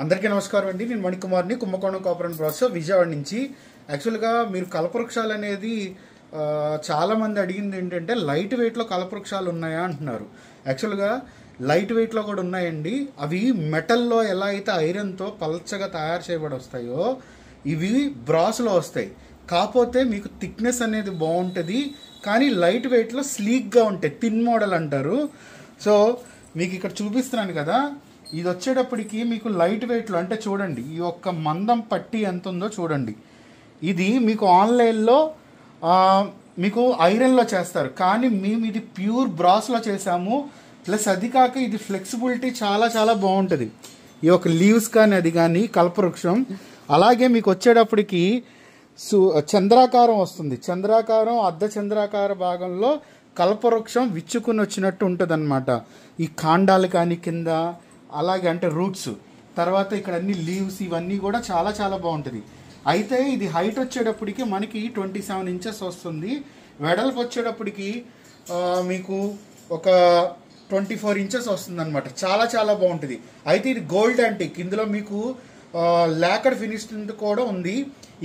అందరికీ నమస్కారం అండి. నేను మణికుమార్ని, కుంభకోణం కోఆపరేటివ్ ప్రాసెస్ విజయవాడ నుంచి. యాక్చువల్గా మీరు కల్పవృక్షాలు అనేది చాలామంది అడిగింది ఏంటంటే లైట్ వెయిట్లో కల్పవృక్షాలు ఉన్నాయా అంటున్నారు. యాక్చువల్గా లైట్ వెయిట్లో కూడా ఉన్నాయండి. అవి మెటల్లో ఎలా అయితే ఐరన్తో పల్చగా తయారు చేయబడి వస్తాయో ఇవి బ్రాస్లో వస్తాయి. కాకపోతే మీకు థిక్నెస్ అనేది బాగుంటుంది, కానీ లైట్ వెయిట్లో స్లీక్గా ఉంటాయి. థిన్ మోడల్ అంటారు. సో మీకు ఇక్కడ చూపిస్తున్నాను కదా, ఇది వచ్చేటప్పటికి మీకు లైట్ వెయిట్లో అంటే చూడండి, ఈ యొక్క మందం పట్టి ఎంత ఉందో చూడండి. ఇది మీకు ఆన్లైన్లో మీకు ఐరన్లో చేస్తారు, కానీ మేము ఇది ప్యూర్ బ్రాస్లో చేసాము. ప్లస్ అది కాక ఇది ఫ్లెక్సిబిలిటీ చాలా చాలా బాగుంటుంది. ఈ యొక్క లీవ్స్ కానీ అది కానీ కల్పవృక్షం. అలాగే మీకు వచ్చేటప్పటికి చంద్రాకారం వస్తుంది. చంద్రాకారం అర్ధ చంద్రాకార భాగంలో కల్పవృక్షం విచ్చుకుని వచ్చినట్టు ఉంటుంది అన్నమాట. ఈ కాండాలు కానీ కింద, అలాగే అంటే రూట్స్, తర్వాత ఇక్కడ అన్ని లీవ్స్ ఇవన్నీ కూడా చాలా చాలా బాగుంటుంది. అయితే ఇది హైట్ వచ్చేటప్పటికి మనకి 27 ఇంచెస్ వస్తుంది. వెడల్పు వచ్చేటప్పటికి మీకు ఒక 24 ఇంచెస్ వస్తుంది అనమాట. చాలా చాలా బాగుంటుంది. అయితే ఇది గోల్డ్ యాంటిక్. ఇందులో మీకు లాకర్ ఫినిష్ కూడా ఉంది.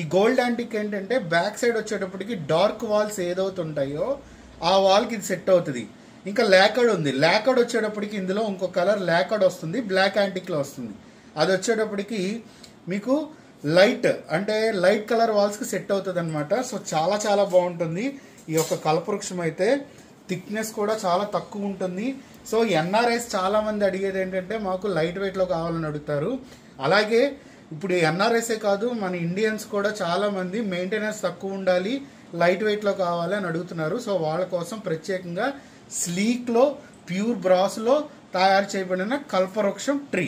ఈ గోల్డ్ యాంటిక్ ఏంటంటే బ్యాక్ సైడ్ వచ్చేటప్పటికి డార్క్ వాల్స్ ఏదవుతుంటాయో ఆ వాల్కి ఇది సెట్ అవుతుంది. ఇంకా లాకర్డ్ ఉంది. లాకర్డ్ వచ్చేటప్పటికి ఇందులో ఇంకో కలర్ లాకర్డ్ వస్తుంది, బ్లాక్ యాంటిక్లో వస్తుంది. అది వచ్చేటప్పటికి మీకు లైట్ అంటే లైట్ కలర్ వాల్స్కి సెట్ అవుతుంది అనమాట. సో చాలా చాలా బాగుంటుంది ఈ యొక్క కల్పవృక్షం. అయితే థిక్నెస్ కూడా చాలా తక్కువ ఉంటుంది. సో ఎన్ఆర్ఐస్ చాలామంది అడిగేది ఏంటంటే మాకు లైట్ వెయిట్లో కావాలని అడుగుతారు. అలాగే ఇప్పుడు ఎన్ఆర్ఐసే కాదు, మన ఇండియన్స్ కూడా చాలామంది మెయింటెనెన్స్ తక్కువ ఉండాలి, లైట్ వెయిట్లో కావాలి అని అడుగుతున్నారు. సో వాళ్ళ కోసం ప్రత్యేకంగా స్లీక్లో ప్యూర్ బ్రాస్లో తయారు చేయబడిన కల్పవృక్షం ట్రీ.